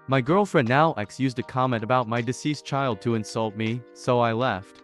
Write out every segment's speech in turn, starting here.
My girlfriend now ex used a comment about my deceased child to insult me, so I left.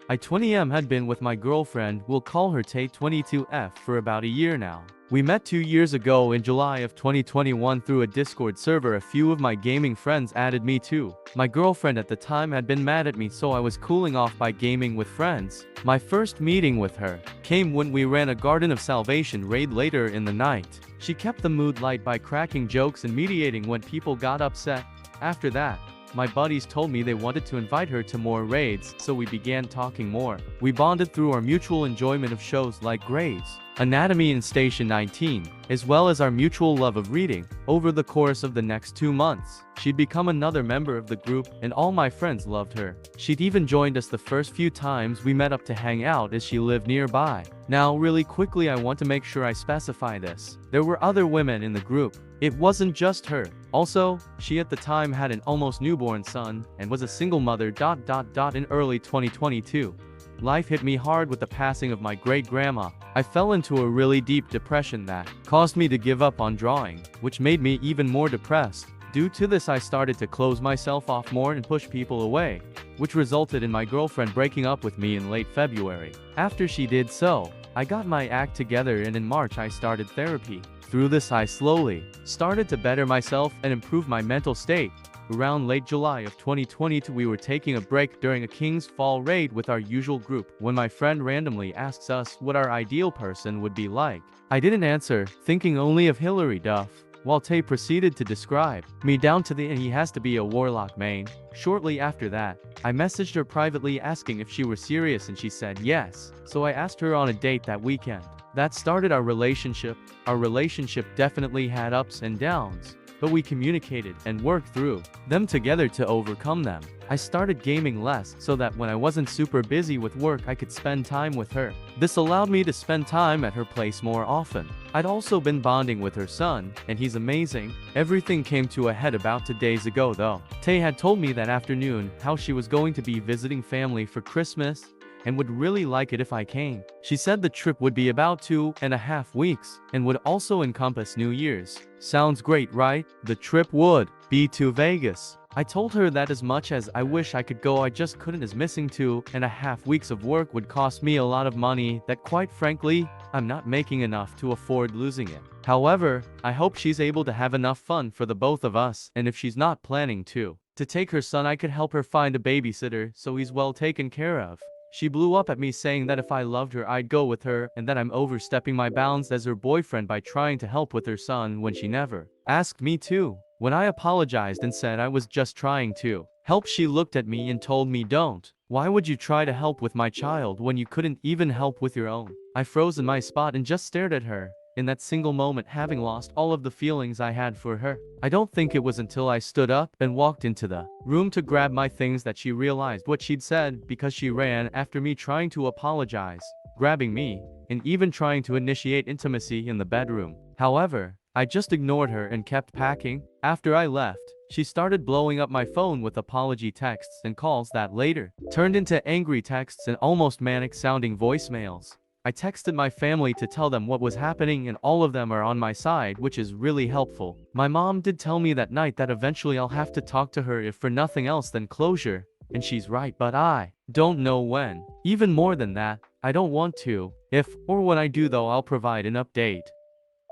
I 20M had been with my girlfriend, we'll call her Tay 22F, for about a year now. We met 2 years ago in July of 2021 through a Discord server a few of my gaming friends added me to. My girlfriend at the time had been mad at me, so I was cooling off by gaming with friends. My first meeting with her came when we ran a Garden of Salvation raid later in the night. She kept the mood light by cracking jokes and mediating when people got upset. After that, my buddies told me they wanted to invite her to more raids, so we began talking more. We bonded through our mutual enjoyment of shows like Grey's Anatomy and Station 19, as well as our mutual love of reading. Over the course of the next 2 months, she'd become another member of the group, and all my friends loved her. She'd even joined us the first few times we met up to hang out as she lived nearby. Now, really quickly, I want to make sure I specify this. There were other women in the group. It wasn't just her. Also, she at the time had an almost newborn son and was a single mother. In early 2022, life hit me hard with the passing of my great-grandma. I fell into a really deep depression that caused me to give up on drawing, which made me even more depressed. Due to this, I started to close myself off more and push people away, which resulted in my girlfriend breaking up with me in late February. After she did so, I got my act together, and in March I started therapy. Through this, I slowly started to better myself and improve my mental state. Around late July of 2022, we were taking a break during a King's Fall raid with our usual group when my friend randomly asks us what our ideal person would be like. I didn't answer, thinking only of Hilary Duff, while Tay proceeded to describe me down to the end. He has to be a warlock main. Shortly after that, I messaged her privately asking if she were serious, and she said yes, so I asked her on a date that weekend. That started our relationship. Our relationship definitely had ups and downs, but we communicated and worked through them together to overcome them. I started gaming less so that when I wasn't super busy with work, I could spend time with her. This allowed me to spend time at her place more often. I'd also been bonding with her son, and he's amazing. Everything came to a head about 2 days ago though. Tay had told me that afternoon how she was going to be visiting family for Christmas and would really like it if I came. She said the trip would be about 2.5 weeks and would also encompass New Year's. Sounds great, right? The trip would be to Vegas. I told her that as much as I wish I could go, I just couldn't, as missing 2.5 weeks of work would cost me a lot of money that, quite frankly, I'm not making enough to afford losing it. However, I hope she's able to have enough fun for the both of us, and if she's not planning to take her son, I could help her find a babysitter so he's well taken care of. She blew up at me saying that if I loved her, I'd go with her, and that I'm overstepping my bounds as her boyfriend by trying to help with her son when she never asked me to. When I apologized and said I was just trying to help, she looked at me and told me, "Don't. Why would you try to help with my child when you couldn't even help with your own?" I froze in my spot and just stared at her. In that single moment, having lost all of the feelings I had for her. I don't think it was until I stood up and walked into the room to grab my things that she realized what she'd said, because she ran after me trying to apologize, grabbing me, and even trying to initiate intimacy in the bedroom. However, I just ignored her and kept packing. After I left, she started blowing up my phone with apology texts and calls that later turned into angry texts and almost manic sounding voicemails. I texted my family to tell them what was happening, and all of them are on my side, which is really helpful. My mom did tell me that night that eventually I'll have to talk to her, if for nothing else than closure, and she's right, but I don't know when. Even more than that, I don't want to. If or when I do though, I'll provide an update.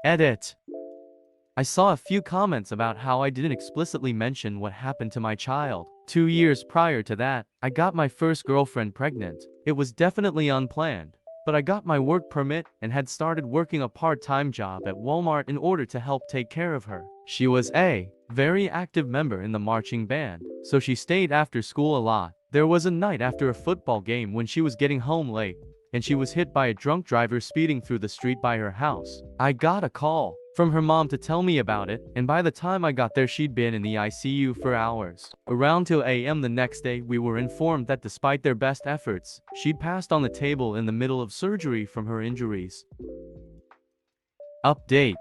Edit. I saw a few comments about how I didn't explicitly mention what happened to my child. 2 years prior to that, I got my first girlfriend pregnant. It was definitely unplanned, but I got my work permit and had started working a part-time job at Walmart in order to help take care of her. She was a very active member in the marching band, so she stayed after school a lot. There was a night after a football game when she was getting home late, and she was hit by a drunk driver speeding through the street by her house. I got a call from her mom to tell me about it, and by the time I got there, she'd been in the ICU for hours. Around 2 a.m. the next day, we were informed that despite their best efforts, she'd passed on the table in the middle of surgery from her injuries. Update.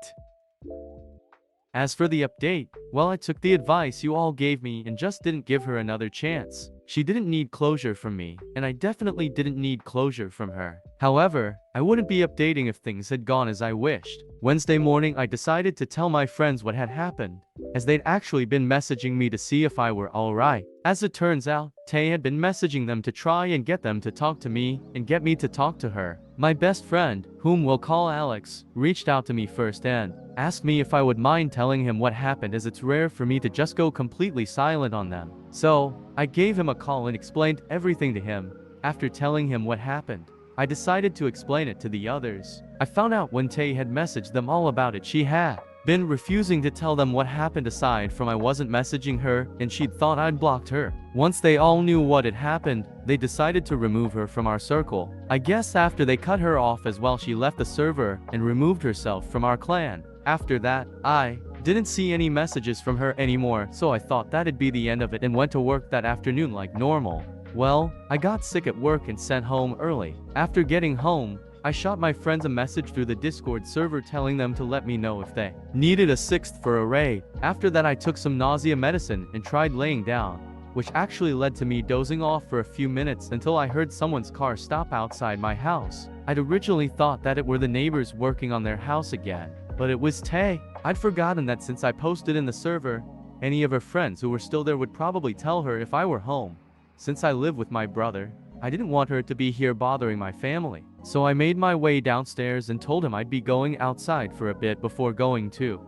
As for the update, well, I took the advice you all gave me and just didn't give her another chance. She didn't need closure from me, and I definitely didn't need closure from her. However, I wouldn't be updating if things had gone as I wished. Wednesday morning, I decided to tell my friends what had happened, as they'd actually been messaging me to see if I were alright. As it turns out, Tay had been messaging them to try and get them to talk to me and get me to talk to her. My best friend, whom we'll call Alex, reached out to me first and asked me if I would mind telling him what happened, as it's rare for me to just go completely silent on them. So, I gave him a call and explained everything to him. After telling him what happened, I decided to explain it to the others. I found out when Tay had messaged them all about it, she had been refusing to tell them what happened aside from I wasn't messaging her and she'd thought I'd blocked her. Once they all knew what had happened, they decided to remove her from our circle. I guess after they cut her off as well, she left the server and removed herself from our clan. After that, I didn't see any messages from her anymore, so I thought that'd be the end of it and went to work that afternoon like normal. Well, I got sick at work and sent home early. After getting home, I shot my friends a message through the Discord server telling them to let me know if they needed a sixth for a raid. After that, I took some nausea medicine and tried laying down, which actually led to me dozing off for a few minutes until I heard someone's car stop outside my house. I'd originally thought that it were the neighbors working on their house again, but it was Tay. I'd forgotten that since I posted in the server, any of her friends who were still there would probably tell her if I were home. Since I live with my brother, I didn't want her to be here bothering my family. So I made my way downstairs and told him I'd be going outside for a bit before going to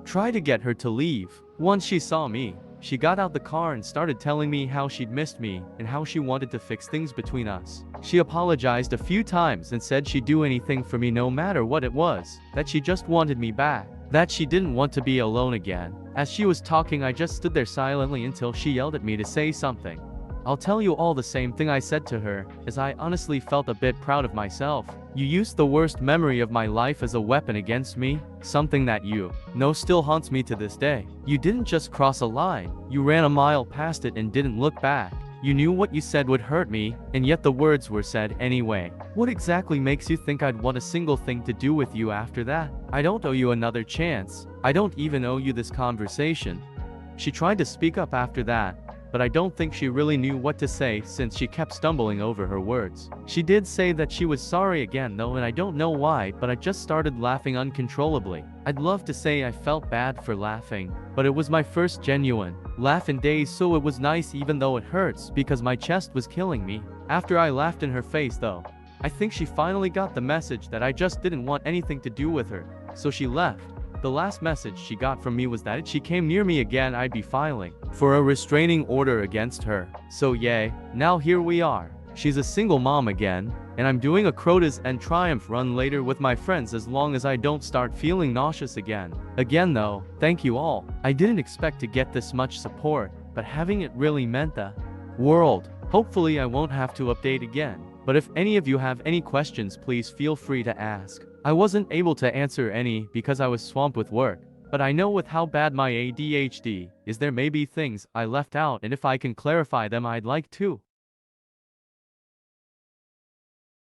try to get her to leave. Once she saw me, she got out the car and started telling me how she'd missed me and how she wanted to fix things between us. She apologized a few times and said she'd do anything for me no matter what it was, that she just wanted me back, that she didn't want to be alone again. As she was talking, I just stood there silently until she yelled at me to say something. I'll tell you all the same thing I said to her, as I honestly felt a bit proud of myself. You used the worst memory of my life as a weapon against me, something that you know still haunts me to this day. You didn't just cross a line, you ran a mile past it and didn't look back. You knew what you said would hurt me, and yet the words were said anyway. What exactly makes you think I'd want a single thing to do with you after that? I don't owe you another chance. I don't even owe you this conversation. She tried to speak up after that, but I don't think she really knew what to say since she kept stumbling over her words. She did say that she was sorry again though, and I don't know why, but I just started laughing uncontrollably. I'd love to say I felt bad for laughing, but it was my first genuine laugh in days, so it was nice even though it hurts because my chest was killing me. After I laughed in her face though, I think she finally got the message that I just didn't want anything to do with her, so she left. The last message she got from me was that if she came near me again, I'd be filing for a restraining order against her. So yay, now here we are. She's a single mom again, and I'm doing a Crotas and Triumph run later with my friends as long as I don't start feeling nauseous again. Again though, thank you all. I didn't expect to get this much support, but having it really meant the world. Hopefully I won't have to update again, but if any of you have any questions, please feel free to ask. I wasn't able to answer any because I was swamped with work, but I know with how bad my ADHD is, there may be things I left out, and if I can clarify them, I'd like to.